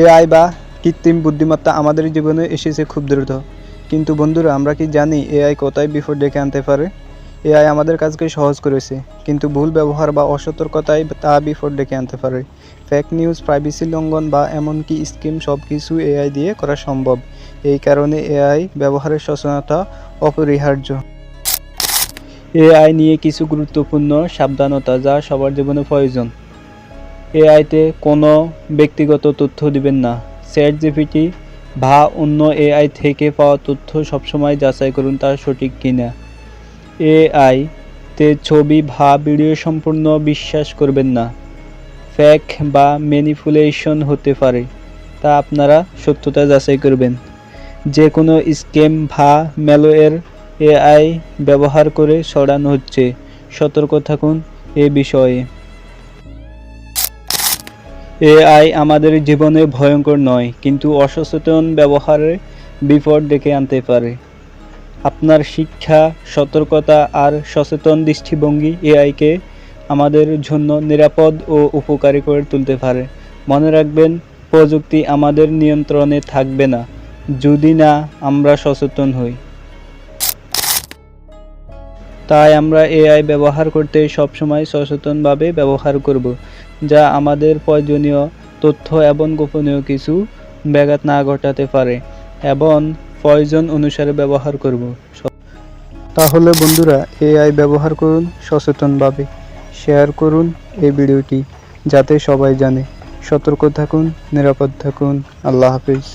AI বা কৃত্রিম বুদ্ধিমত্তা আমাদের জীবনে এসেছে খুব দ্রুত, কিন্তু বন্ধুরা আমরা কি জানি এআই কোথায় বিপদ ডেকে আনতে পারে? এআই আমাদের কাজকে সহজ করেছে, কিন্তু ভুল ব্যবহার বা অসতর্কতায় তা বিপদ ডেকে আনতে পারে। ফেক নিউজ, প্রাইভেসি লঙ্ঘন বা এমনকি স্কিম সব কিছু এআই দিয়ে করা সম্ভব। এই কারণে এআই ব্যবহারের সচেতনতা অপরিহার্য। এআই নিয়ে কিছু গুরুত্বপূর্ণ সাবধানতা যা সবার জীবনে প্রয়োজন। এআইতে কোনো ব্যক্তিগত তথ্য দিবেন না। চ্যাটজিপিটি বা অন্য এআই থেকে পাওয়া তথ্য সবসময় যাচাই করুন তা সঠিক কিনা। এআইতে ছবি বা ভিডিও সম্পূর্ণ বিশ্বাস করবেন না। ফেক বা ম্যানিপুলেশন হতে পারে, তা আপনারা সত্যতা যাচাই করবেন। যে কোনো স্ক্যাম বা ম্যালওয়্যার এআই ব্যবহার করে ছড়ানো হচ্ছে, সতর্ক থাকুন এ বিষয়ে। এআই আমাদের জীবনে ভয়ঙ্কর নয়, কিন্তু অসচেতন ব্যবহারে বিপদ ডেকে আনতে পারে। আপনার শিক্ষা, সতর্কতা আর সচেতন দৃষ্টিভঙ্গি এআইকে আমাদের জন্য নিরাপদ ও উপকারী করে তুলতে পারে। মনে রাখবেন, প্রযুক্তি আমাদের নিয়ন্ত্রণে থাকবে না যদি না আমরা সচেতন হই। তাই আমরা এআই ব্যবহার করতে সবসময় সচেতনভাবে ব্যবহার করব, যা আমাদের প্রয়োজনীয় তথ্য এবং গোপনীয় কিছু ব্যাঘাত না ঘটাতে পারে, এবং প্রয়োজন অনুসারে ব্যবহার করব। তাহলে বন্ধুরা, এআই ব্যবহার করুন সচেতনভাবে। শেয়ার করুন এই ভিডিওটি যাতে সবাই জানে। সতর্ক থাকুন, নিরাপদ থাকুন। আল্লাহ হাফেজ।